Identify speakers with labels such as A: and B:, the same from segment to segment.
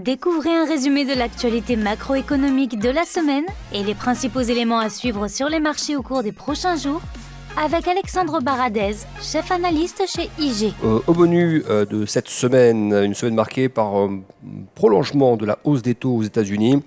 A: Découvrez un résumé de l'actualité macroéconomique de la semaine et les principaux éléments à suivre sur les marchés au cours des prochains jours avec Alexandre Baradez, chef analyste chez IG.
B: Au menu de cette semaine, une semaine marquée par un prolongement de la hausse des taux aux États-Unis.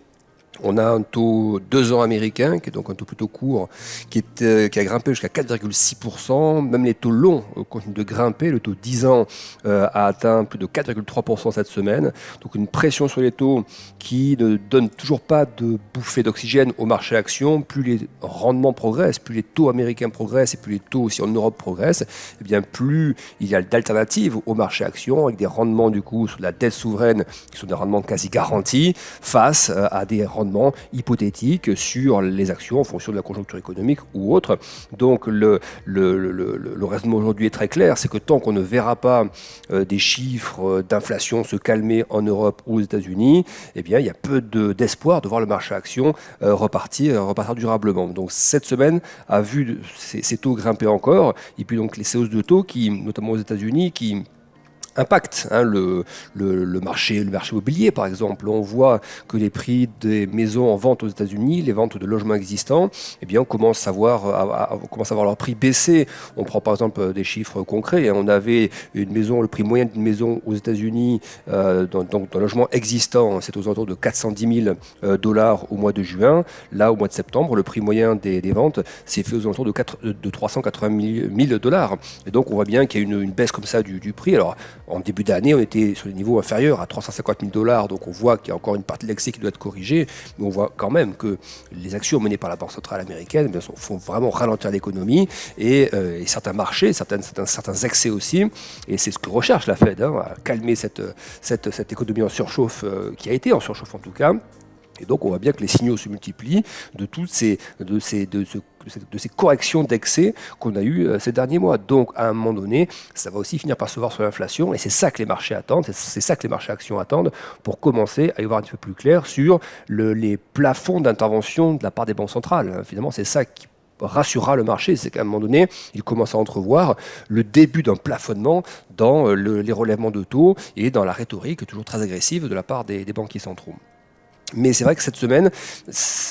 B: On a un taux 2 ans américain, qui est donc un taux plutôt court, qui a grimpé jusqu'à 4,6%. Même les taux longs continuent de grimper. Le taux 10 ans a atteint plus de 4,3% cette semaine. Donc une pression sur les taux qui ne donne toujours pas de bouffée d'oxygène au marché actions. Plus les rendements progressent, plus les taux américains progressent et plus les taux aussi en Europe progressent, et bien plus il y a d'alternatives au marché actions avec des rendements du coup sur la dette souveraine qui sont des rendements quasi garantis face à des rendements hypothétiques sur les actions en fonction de la conjoncture économique ou autre. Donc le raisonnement aujourd'hui est très clair, c'est que tant qu'on ne verra pas des chiffres d'inflation se calmer en Europe ou aux États-Unis, eh bien il y a peu d'espoir de voir le marché actions repartir durablement. Donc cette semaine a vu ces taux grimper encore, et puis donc ces hausses de taux qui, notamment aux États-Unis, qui impacte le marché immobilier, par exemple. On voit que les prix des maisons en vente aux États-Unis, les ventes de logements existants, eh bien, commencent à voir leur prix baisser. On prend par exemple des chiffres concrets. On avait une maison, le prix moyen d'une maison aux États-Unis, dans un logement existant, c'est aux alentours de 410 000 dollars au mois de juin. Là, au mois de septembre, le prix moyen des ventes s'est fait aux alentours de 380 000 dollars. Et donc, on voit bien qu'il y a une baisse comme ça du prix. Alors, en début d'année, on était sur des niveaux inférieurs à 350 000 dollars, donc on voit qu'il y a encore une partie de l'excès qui doit être corrigée, mais on voit quand même que les actions menées par la Banque centrale américaine font vraiment ralentir l'économie et certains marchés, certains excès aussi, et c'est ce que recherche la Fed, à calmer cette économie en surchauffe, qui a été en surchauffe en tout cas. Et donc on voit bien que les signaux se multiplient de ces corrections d'excès qu'on a eues ces derniers mois. Donc à un moment donné, ça va aussi finir par se voir sur l'inflation, et c'est ça que les marchés attendent, c'est ça que les marchés actions attendent pour commencer à y voir un petit peu plus clair sur les plafonds d'intervention de la part des banques centrales. Finalement, c'est ça qui rassurera le marché, c'est qu'à un moment donné, il commence à entrevoir le début d'un plafonnement dans les relèvements de taux et dans la rhétorique toujours très agressive de la part des banquiers centraux. Mais c'est vrai que cette semaine,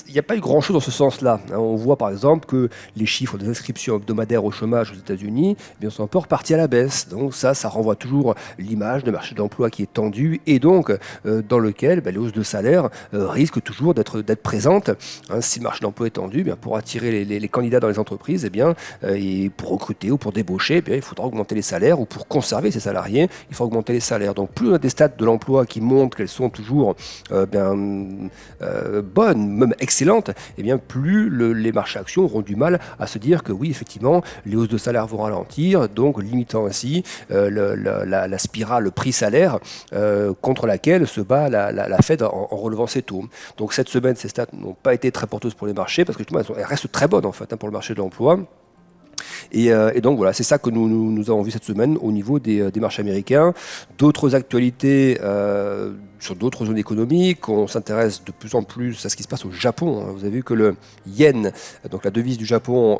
B: il n'y a pas eu grand-chose dans ce sens-là. On voit par exemple que les chiffres des inscriptions hebdomadaires au chômage aux États-Unis sont un peu repartis à la baisse. Donc ça renvoie toujours l'image d'un marché de l'emploi qui est tendu et donc dans lequel les hausses de salaire risquent toujours d'être présentes. Si le marché de l'emploi est tendu, pour attirer les candidats dans les entreprises, et pour recruter ou pour débaucher, il faudra augmenter les salaires, ou pour conserver ses salariés, il faut augmenter les salaires. Donc plus on a des stats de l'emploi qui montrent qu'elles sont toujours bonnes, même excellentes, plus les marchés actions auront du mal à se dire que oui, effectivement, les hausses de salaire vont ralentir, donc limitant ainsi la spirale prix-salaire contre laquelle se bat la Fed en relevant ses taux. Donc cette semaine, ces stats n'ont pas été très porteuses pour les marchés, parce que elles restent très bonnes en fait pour le marché de l'emploi. Et donc voilà, c'est ça que nous avons vu cette semaine au niveau des marchés américains. D'autres actualités sur d'autres zones économiques, on s'intéresse de plus en plus à ce qui se passe au Japon. Vous avez vu que le yen, donc la devise du Japon,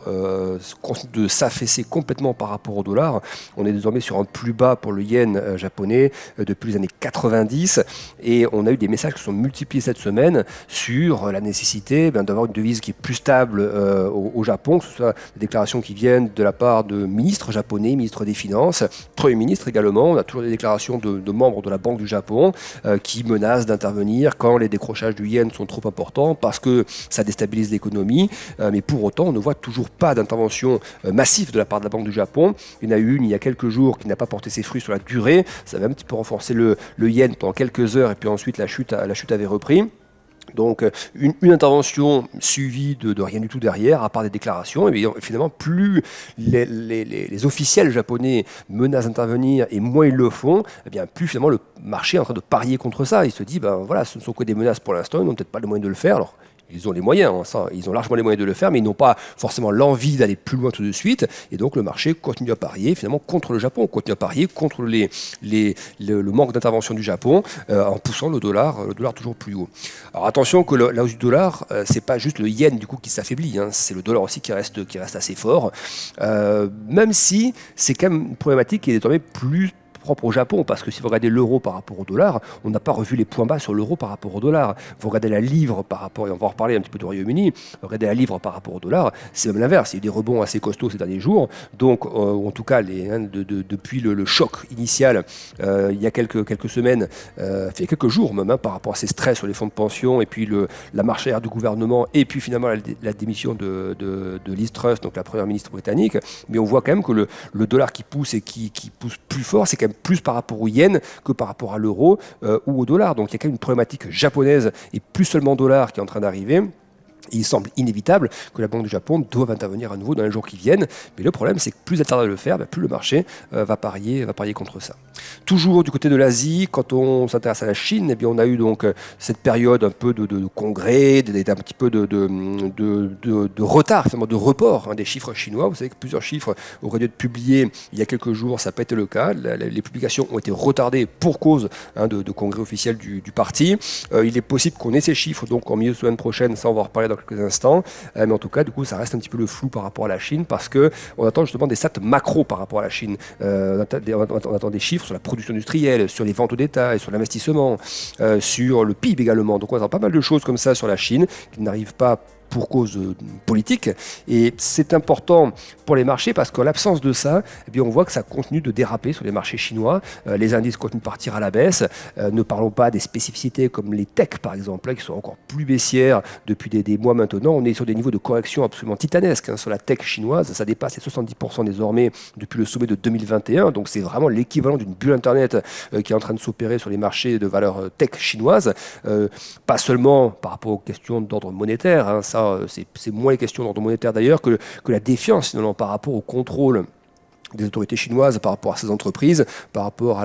B: continue de s'affaisser complètement par rapport au dollar. On est désormais sur un plus bas pour le yen japonais depuis les années 90, et on a eu des messages qui sont multipliés cette semaine sur la nécessité d'avoir une devise qui est plus stable au Japon, que ce soit des déclarations qui viennent de la part de ministres japonais, ministres des Finances, Premier ministre également. On a toujours des déclarations de membres de la Banque du Japon qui menacent d'intervenir quand les décrochages du yen sont trop importants parce que ça déstabilise l'économie. Mais pour autant, on ne voit toujours pas d'intervention massive de la part de la Banque du Japon. Il y en a eu une il y a quelques jours qui n'a pas porté ses fruits sur la durée. Ça avait un petit peu renforcé le yen pendant quelques heures, et puis ensuite la chute avait repris. Donc une intervention suivie de rien du tout derrière, à part des déclarations. Et finalement, plus les officiels japonais menacent d'intervenir et moins ils le font, plus finalement le marché est en train de parier contre ça. Il se dit, ce ne sont que des menaces pour l'instant, ils n'ont peut-être pas les moyens de le faire. Alors, ils ont les moyens, ils ont largement les moyens de le faire, mais ils n'ont pas forcément l'envie d'aller plus loin tout de suite. Et donc le marché continue à parier finalement contre le Japon, continue à parier contre le manque d'intervention du Japon en poussant le dollar toujours plus haut. Alors attention que la hausse du dollar, c'est pas juste le yen du coup qui s'affaiblit, c'est le dollar aussi qui reste assez fort, même si c'est quand même une problématique qui est désormais plus propre au Japon, parce que si vous regardez l'euro par rapport au dollar, on n'a pas revu les points bas sur l'euro par rapport au dollar. Vous regardez la livre par rapport, et on va en reparler un petit peu du Royaume-Uni, vous regardez la livre par rapport au dollar, c'est même l'inverse. Il y a eu des rebonds assez costauds ces derniers jours. Donc, en tout cas, depuis le choc initial, il y a quelques semaines, il y a quelques jours même, par rapport à ces stress sur les fonds de pension, et puis la marche arrière du gouvernement, et puis finalement la démission de Liz Truss, donc la première ministre britannique, mais on voit quand même que le dollar qui pousse et qui pousse plus fort, c'est quand même plus par rapport au yen que par rapport à l'euro ou au dollar. Donc il y a quand même une problématique japonaise et plus seulement dollar qui est en train d'arriver. Il semble inévitable que la Banque du Japon doive intervenir à nouveau dans les jours qui viennent. Mais le problème, c'est que plus elle tarde à le faire, plus le marché va parier contre ça. Toujours du côté de l'Asie, quand on s'intéresse à la Chine, eh bien, on a eu donc cette période un peu de congrès, un petit peu de retard, finalement, de report des chiffres chinois. Vous savez que plusieurs chiffres auraient dû être publiés il y a quelques jours, ça n'a pas été le cas. Les publications ont été retardées pour cause de congrès officiel du parti. Il est possible qu'on ait ces chiffres donc en milieu de semaine prochaine, ça on va en reparler dans quelques instants, mais en tout cas, du coup, ça reste un petit peu le flou par rapport à la Chine parce qu'on attend justement des stats macro par rapport à la Chine. On attend des chiffres sur la production industrielle, sur les ventes au détail, sur l'investissement, sur le PIB également. Donc on attend pas mal de choses comme ça sur la Chine qui n'arrivent pas pour cause politique. Et c'est important pour les marchés parce qu'en l'absence de ça, eh bien, on voit que ça continue de déraper sur les marchés chinois. Les indices continuent de partir à la baisse. Ne parlons pas des spécificités comme les techs, par exemple, qui sont encore plus baissières depuis des mois maintenant. On est sur des niveaux de correction absolument titanesques sur la tech chinoise. Ça dépasse les 70% désormais depuis le sommet de 2021. Donc c'est vraiment l'équivalent d'une bulle Internet qui est en train de s'opérer sur les marchés de valeur tech chinoise. Pas seulement par rapport aux questions d'ordre monétaire, ça c'est moins les questions d'ordre monétaire d'ailleurs que la défiance finalement par rapport au contrôle des autorités chinoises par rapport à ces entreprises, par rapport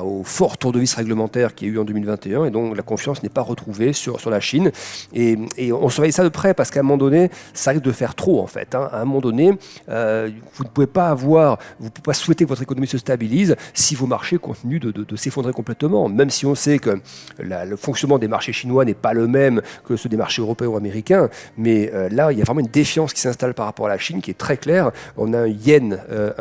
B: au fort tour de vis réglementaire qu'il y a eu en 2021, et donc la confiance n'est pas retrouvée sur la Chine. Et on surveille ça de près parce qu'à un moment donné, ça risque de faire trop en fait. À un moment donné, vous ne pouvez pas souhaiter que votre économie se stabilise si vos marchés continuent de s'effondrer complètement, même si on sait que le fonctionnement des marchés chinois n'est pas le même que ceux des marchés européens ou américains, mais là, il y a vraiment une défiance qui s'installe par rapport à la Chine qui est très claire. On a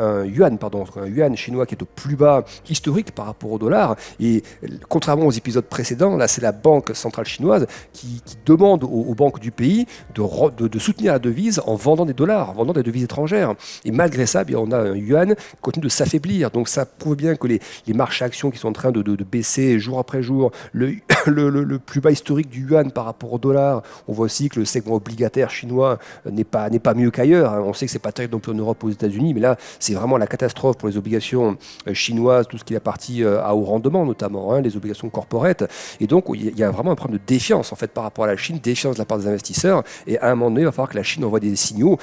B: un yuan chinois qui est au plus bas historique par rapport au dollar. Et contrairement aux épisodes précédents, là c'est la banque centrale chinoise qui demande aux banques du pays de soutenir la devise en vendant des dollars, en vendant des devises étrangères. Et malgré ça, bien, on a un yuan qui continue de s'affaiblir. Donc ça prouve bien que les marchés actions qui sont en train de baisser jour après jour, le plus bas historique du yuan par rapport au dollar, on voit aussi que le segment obligataire chinois n'est pas mieux qu'ailleurs. On sait que c'est pas terrible non plus en Europe ou aux États-Unis, mais là c'est vraiment la catastrophe pour les obligations chinoises, tout ce qui est partie à haut rendement notamment, les obligations corporate. Et donc il y a vraiment un problème de défiance en fait par rapport à la Chine, défiance de la part des investisseurs. Et à un moment donné, il va falloir que la Chine envoie des signaux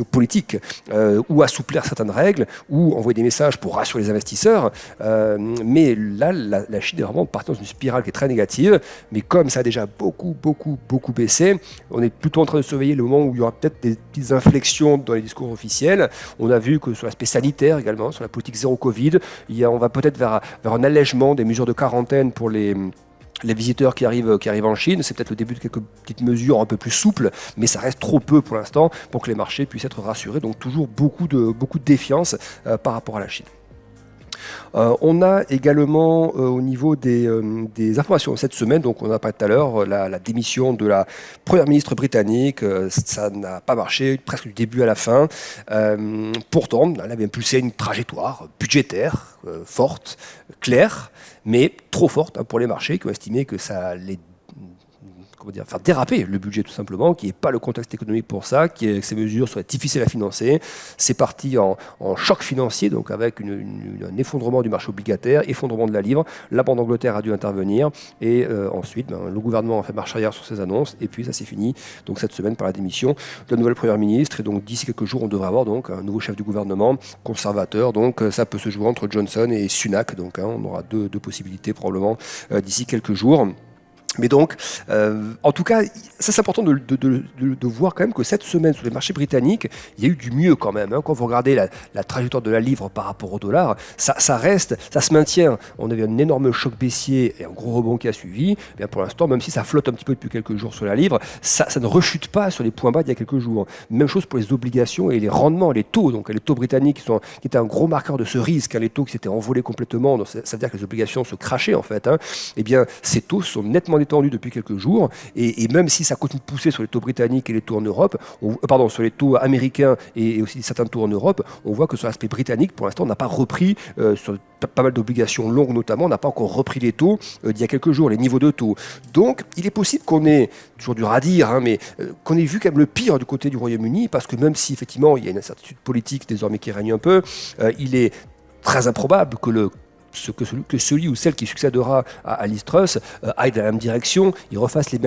B: politiques, ou assouplir certaines règles, ou envoyer des messages pour rassurer les investisseurs. Mais là, la Chine est vraiment partie dans une spirale qui est très négative. Mais comme ça a déjà beaucoup baissé, on est plutôt en train de surveiller le moment où il y aura peut-être des petites inflexions dans les discours officiels. On a vu que sur l'aspect sanitaire également, sur la politique zéro Covid, on va peut-être vers un allègement des mesures de quarantaine pour les visiteurs qui arrivent en Chine. C'est peut-être le début de quelques petites mesures un peu plus souples, mais ça reste trop peu pour l'instant pour que les marchés puissent être rassurés. Donc toujours beaucoup de défiance par rapport à la Chine. On a également au niveau des informations cette semaine, donc on a parlé tout à l'heure, la démission de la première ministre britannique, ça n'a pas marché presque du début à la fin. Pourtant, elle avait impulsé une trajectoire budgétaire forte, claire, mais trop forte pour les marchés qui ont estimé que ça allait faire déraper le budget tout simplement, qui n'est pas le contexte économique pour ça, que ces mesures seraient difficiles à financer. C'est parti en choc financier, donc avec un effondrement du marché obligataire, effondrement de la livre. La Banque d'Angleterre a dû intervenir et ensuite le gouvernement a fait marche arrière sur ses annonces et puis ça s'est fini donc cette semaine par la démission de la nouvelle première ministre. Et donc d'ici quelques jours on devrait avoir donc un nouveau chef du gouvernement conservateur. Donc ça peut se jouer entre Johnson et Sunak. Donc on aura deux possibilités probablement d'ici quelques jours. Mais donc, en tout cas, ça c'est important de voir quand même que cette semaine sur les marchés britanniques, il y a eu du mieux quand même. Quand vous regardez la trajectoire de la livre par rapport au dollar, ça reste, ça se maintient. On avait un énorme choc baissier et un gros rebond qui a suivi. Eh bien pour l'instant, même si ça flotte un petit peu depuis quelques jours sur la livre, ça ne rechute pas sur les points bas d'il y a quelques jours. Même chose pour les obligations et les rendements, les taux. Donc les taux britanniques qui étaient un gros marqueur de ce risque, les taux qui s'étaient envolés complètement, donc ça veut dire que les obligations se crachaient en fait. Eh bien ces taux sont nettement détendu depuis quelques jours et même si ça continue de pousser sur les taux britanniques et les taux en Europe, sur les taux américains et aussi certains taux en Europe, on voit que sur l'aspect britannique, pour l'instant, on n'a pas repris sur pas mal d'obligations longues notamment, on n'a pas encore repris les taux d'il y a quelques jours, les niveaux de taux. Donc, il est possible qu'on ait, toujours dur à dire, mais qu'on ait vu quand même le pire du côté du Royaume-Uni, parce que même si effectivement il y a une incertitude politique désormais qui règne un peu, il est très improbable que celui ou celle qui succédera à Liz Truss aille dans la même direction, il refasse les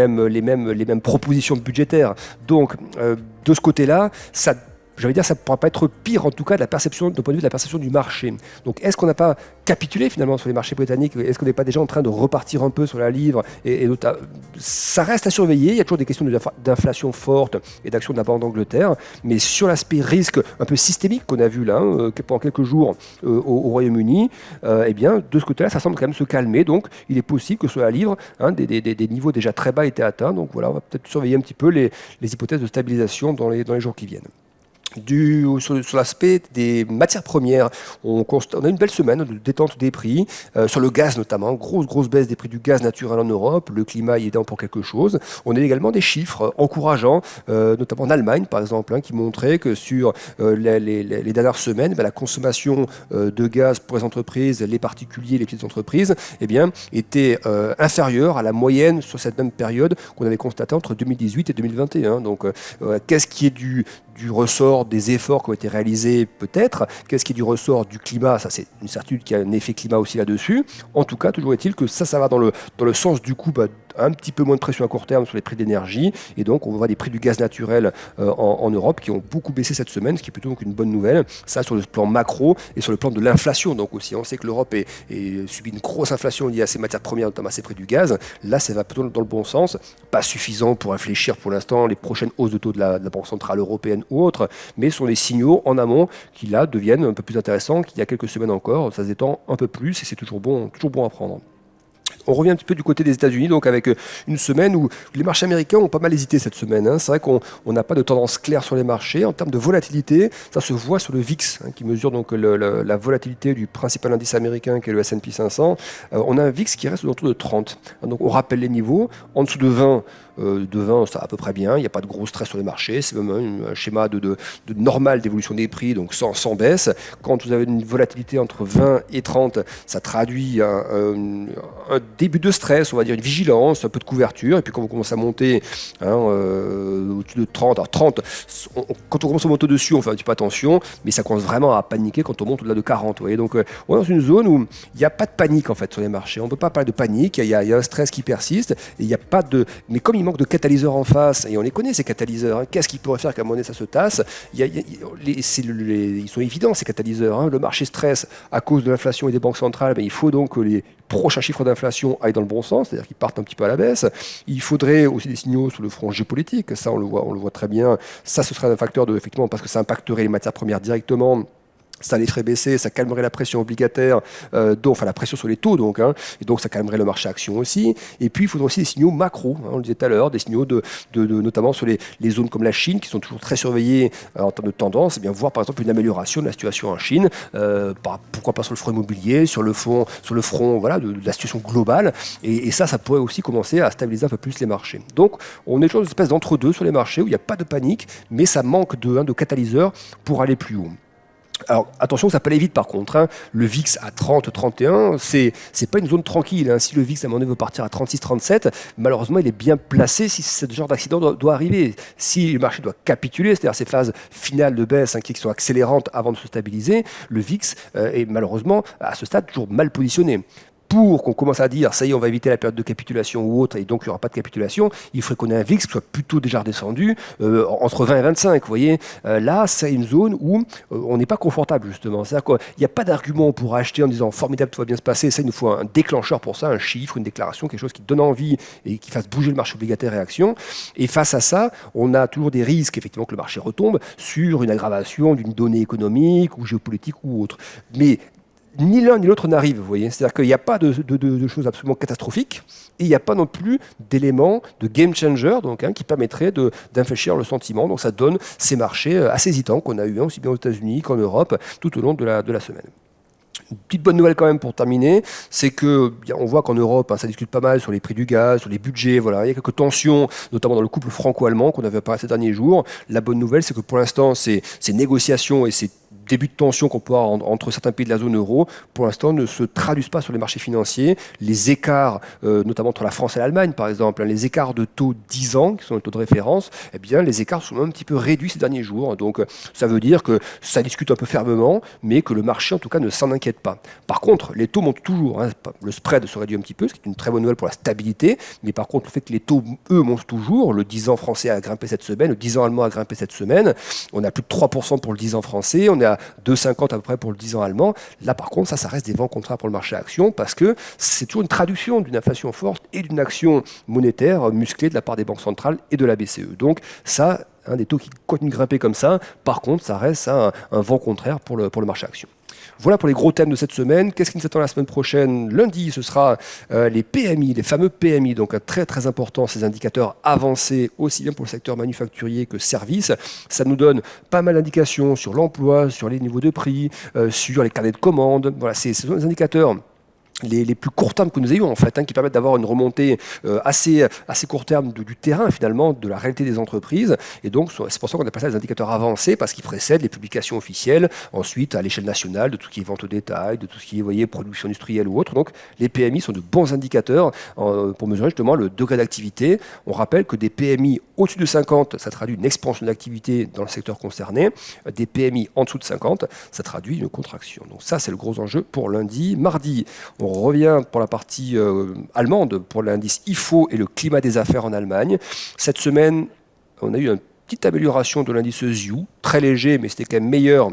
B: mêmes propositions budgétaires. Donc, de ce côté-là, ça ne pourra pas être pire, en tout cas, d'un point de vue de la perception du marché. Donc, est-ce qu'on n'a pas capitulé finalement sur les marchés britanniques ? Est-ce qu'on n'est pas déjà en train de repartir un peu sur la livre ça reste à surveiller. Il y a toujours des questions d'inflation forte et d'action de la Banque d'Angleterre. Mais sur l'aspect risque un peu systémique qu'on a vu là, pendant quelques jours au Royaume-Uni, eh bien, de ce côté-là, ça semble quand même se calmer. Donc, il est possible que sur la livre, des niveaux déjà très bas étaient atteints. Donc, voilà, on va peut-être surveiller un petit peu les hypothèses de stabilisation dans les jours qui viennent. Sur l'aspect des matières premières, on a une belle semaine de détente des prix, sur le gaz notamment, grosse baisse des prix du gaz naturel en Europe, le climat y aidant pour quelque chose. On a également des chiffres encourageants, notamment en Allemagne par exemple, qui montraient que sur les dernières semaines, la consommation de gaz pour les entreprises, les particuliers, les petites entreprises, était inférieure à la moyenne sur cette même période qu'on avait constatée entre 2018 et 2021. Donc, qu'est-ce qui est du ressort des efforts qui ont été réalisés peut-être, qu'est-ce qui est du ressort du climat, ça c'est une certitude qu'il y a un effet climat aussi là-dessus. En tout cas, toujours est-il que ça va dans le sens du coup un petit peu moins de pression à court terme sur les prix d'énergie, et donc on voit des prix du gaz naturel en Europe qui ont beaucoup baissé cette semaine, ce qui est plutôt donc une bonne nouvelle, ça sur le plan macro et sur le plan de l'inflation. Donc aussi on sait que l'Europe subit une grosse inflation liée à ses matières premières, notamment à ses prix du gaz. Là ça va plutôt dans le bon sens, pas suffisant pour réfléchir pour l'instant les prochaines hausses de taux de la Banque Centrale Européenne ou autres, mais ce sont les signaux en amont qui là deviennent un peu plus intéressants qu'il y a quelques semaines encore. Ça se détend un peu plus et c'est toujours bon à prendre. On revient un petit peu du côté des États-Unis, donc avec une semaine où les marchés américains ont pas mal hésité cette semaine. C'est vrai qu'on n'a pas de tendance claire sur les marchés. En termes de volatilité, ça se voit sur le VIX, qui mesure donc la volatilité du principal indice américain, qui est le S&P 500. On a un VIX qui reste autour de 30. Donc on rappelle les niveaux. En dessous de 20, ça va à peu près bien. Il n'y a pas de gros stress sur les marchés. C'est même un schéma de normal d'évolution des prix, donc sans baisse. Quand vous avez une volatilité entre 20 et 30, ça traduit un début de stress, on va dire une vigilance, un peu de couverture, et puis quand vous commencez à monter au-dessus de 30, alors 30, quand on commence à monter au-dessus, on fait un petit peu attention, mais ça commence vraiment à paniquer quand on monte au-delà de 40. Vous voyez, donc on est dans une zone où il n'y a pas de panique en fait sur les marchés. On ne peut pas parler de panique, il y a un stress qui persiste, et il n'y a pas de... Mais comme il manque de catalyseurs en face, et on les connaît ces catalyseurs, qu'est-ce qui pourrait faire qu'à un moment donné ça se tasse? Ils sont évidents ces catalyseurs. Le marché stresse à cause de l'inflation et des banques centrales, il faut donc que les prochains chiffres d'inflation aillent dans le bon sens, c'est-à-dire qu'ils partent un petit peu à la baisse. Il faudrait aussi des signaux sur le front géopolitique, ça on le voit très bien. Ça, ce serait un facteur effectivement, parce que ça impacterait les matières premières directement. Ça les ferait baisser, ça calmerait la pression obligataire, la pression sur les taux, et donc ça calmerait le marché action aussi. Et puis il faudrait aussi des signaux macro, on le disait tout à l'heure, des signaux notamment sur les zones comme la Chine, qui sont toujours très surveillées en termes de tendance, voir par exemple une amélioration de la situation en Chine, pourquoi pas sur le front immobilier, sur le front de la situation globale, et ça pourrait aussi commencer à stabiliser un peu plus les marchés. Donc on est toujours une espèce d'entre-deux sur les marchés, où il n'y a pas de panique, mais ça manque de catalyseurs pour aller plus haut. Alors attention, ça peut aller vite par contre. Le VIX à 30-31, c'est pas une zone tranquille. Si le VIX à un moment donné veut partir à 36-37, malheureusement il est bien placé si ce genre d'accident doit arriver. Si le marché doit capituler, c'est-à-dire ces phases finales de baisse qui sont accélérantes avant de se stabiliser, le VIX est malheureusement à ce stade toujours mal positionné. pour qu'on commence à dire ça y est, on va éviter la période de capitulation ou autre, et donc il n'y aura pas de capitulation, il faudrait qu'on ait un VIX qui soit plutôt déjà redescendu entre 20 et 25. Vous voyez, là, c'est une zone où on n'est pas confortable, justement. C'est-à-dire qu'il n'y a pas d'argument pour acheter en disant formidable, tout va bien se passer. Ça, il nous faut un déclencheur pour ça, un chiffre, une déclaration, quelque chose qui donne envie et qui fasse bouger le marché obligataire et actions. Et face à ça, on a toujours des risques, effectivement, que le marché retombe sur une aggravation d'une donnée économique ou géopolitique ou autre. Mais ni l'un ni l'autre n'arrive, vous voyez. C'est-à-dire qu'il n'y a pas de choses absolument catastrophiques et il n'y a pas non plus d'éléments de game changer donc, qui permettraient d'infléchir le sentiment. Donc ça donne ces marchés assez hésitants qu'on a eu aussi bien aux États-Unis qu'en Europe tout au long de la semaine. Une petite bonne nouvelle quand même pour terminer, c'est que on voit qu'en Europe, ça discute pas mal sur les prix du gaz, sur les budgets, voilà. Il y a quelques tensions, notamment dans le couple franco-allemand qu'on avait apparaît ces derniers jours. La bonne nouvelle, c'est que pour l'instant, ces négociations et ces débuts de tension qu'on peut avoir entre certains pays de la zone euro, pour l'instant, ne se traduisent pas sur les marchés financiers. Les écarts, notamment entre la France et l'Allemagne, par exemple, les écarts de taux 10 ans, qui sont les taux de référence, eh bien, les écarts sont un petit peu réduits ces derniers jours. Donc, ça veut dire que ça discute un peu fermement, mais que le marché, en tout cas, ne s'en inquiète pas. Par contre, les taux montent toujours. Le spread se réduit un petit peu, ce qui est une très bonne nouvelle pour la stabilité. Mais par contre, le fait que les taux, eux, montent toujours. Le 10 ans français a grimpé cette semaine, le 10 ans allemand a grimpé cette semaine. On a plus de 3% pour le 10 ans français, on est à 2,50 à peu près pour le 10 ans allemand. Là, par contre, ça reste des vents contraires pour le marché action parce que c'est toujours une traduction d'une inflation forte et d'une action monétaire musclée de la part des banques centrales et de la BCE. Donc, ça, des taux qui continuent de grimper comme ça, par contre, ça reste un vent contraire pour le marché action. Voilà pour les gros thèmes de cette semaine. Qu'est-ce qui nous attend la semaine prochaine? Lundi, ce sera les PMI, les fameux PMI, donc très très important, ces indicateurs avancés, aussi bien pour le secteur manufacturier que service. Ça nous donne pas mal d'indications sur l'emploi, sur les niveaux de prix, sur les carnets de commandes. Voilà, ce sont des indicateurs les plus court terme que nous ayons en fait, qui permettent d'avoir une remontée assez court terme du terrain finalement, de la réalité des entreprises. Et donc c'est pour ça qu'on appelle ça des indicateurs avancés parce qu'ils précèdent les publications officielles, ensuite à l'échelle nationale de tout ce qui est vente au détail, de tout ce qui est production industrielle ou autre. Donc les PMI sont de bons indicateurs pour mesurer justement le degré d'activité. On rappelle que des PMI au-dessus de 50, ça traduit une expansion d'activité dans le secteur concerné. Des PMI en dessous de 50, ça traduit une contraction. Donc ça c'est le gros enjeu pour lundi. Mardi, on revient pour la partie allemande, pour l'indice IFO et le climat des affaires en Allemagne. Cette semaine, on a eu une petite amélioration de l'indice ZIU, très léger, mais c'était quand même meilleur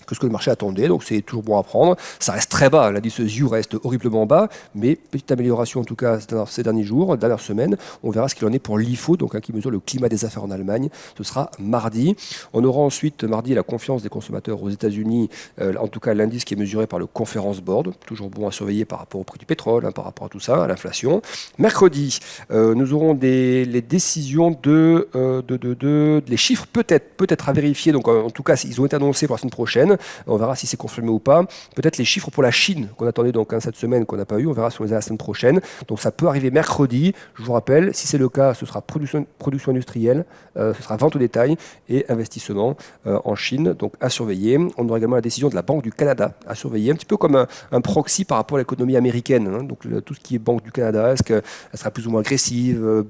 B: que ce que le marché attendait, donc c'est toujours bon à prendre. Ça reste très bas, l'indice ZIU reste horriblement bas, mais petite amélioration en tout cas ces derniers jours, dernières semaines. On verra ce qu'il en est pour l'IFO, donc qui mesure le climat des affaires en Allemagne. Ce sera mardi. On aura ensuite mardi la confiance des consommateurs aux États-Unis, en tout cas l'indice qui est mesuré par le Conference Board, toujours bon à surveiller par rapport au prix du pétrole, par rapport à tout ça, à l'inflation. Mercredi, nous aurons les décisions les chiffres peut-être à vérifier, donc en tout cas ils ont été annoncés pour la semaine prochaine. On verra si c'est confirmé ou pas. Peut-être les chiffres pour la Chine qu'on attendait donc cette semaine, qu'on n'a pas eu. On verra si on les a la semaine prochaine. Donc ça peut arriver mercredi. Je vous rappelle, si c'est le cas, ce sera production industrielle, ce sera vente au détail et investissement en Chine. Donc à surveiller. On aura également la décision de la Banque du Canada à surveiller, un petit peu comme un proxy par rapport à l'économie américaine. Donc tout ce qui est Banque du Canada, est-ce qu'elle sera plus ou moins agressive,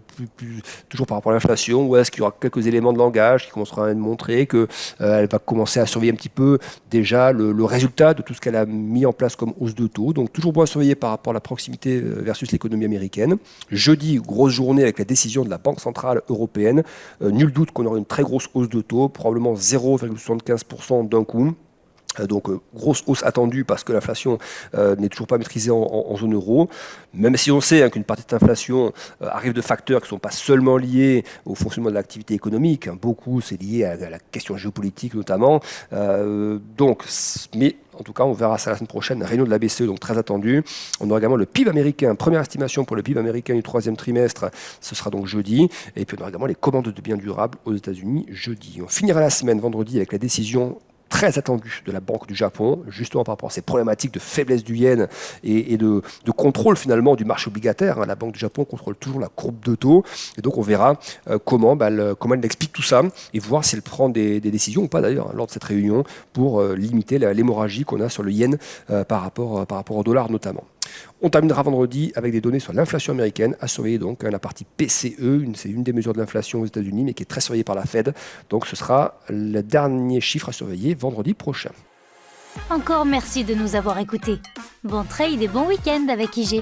B: toujours par rapport à l'inflation, ou est-ce qu'il y aura quelques éléments de langage qui commenceront à montrer qu'elle va commencer à surveiller un petit peu déjà le résultat de tout ce qu'elle a mis en place comme hausse de taux. Donc toujours bon à surveiller par rapport à la proximité versus l'économie américaine. Jeudi, grosse journée avec la décision de la Banque Centrale Européenne. Nul doute qu'on aura une très grosse hausse de taux, probablement 0,75% d'un coup. Donc grosse hausse attendue parce que l'inflation n'est toujours pas maîtrisée en zone euro, même si on sait qu'une partie de cette arrive de facteurs qui ne sont pas seulement liés au fonctionnement de l'activité économique, beaucoup c'est lié à la question géopolitique notamment, mais en tout cas, on verra ça la semaine prochaine, réunion de la BCE, donc très attendu. On aura également le PIB américain, première estimation pour le PIB américain du troisième trimestre, ce sera donc jeudi. Et puis on aura également les commandes de biens durables aux États-Unis jeudi. On finira la semaine vendredi avec la décision très attendue de la Banque du Japon, justement par rapport à ces problématiques de faiblesse du yen et de contrôle finalement du marché obligataire. La Banque du Japon contrôle toujours la courbe de taux, et donc on verra comment elle explique tout ça et voir si elle prend des décisions ou pas d'ailleurs lors de cette réunion pour limiter l'hémorragie qu'on a sur le yen par rapport au dollar notamment. On terminera vendredi avec des données sur l'inflation américaine à surveiller, donc la partie PCE, c'est une des mesures de l'inflation aux États-Unis, mais qui est très surveillée par la Fed. Donc ce sera le dernier chiffre à surveiller vendredi prochain.
A: Encore merci de nous avoir écoutés. Bon trade et bon week-end avec IG.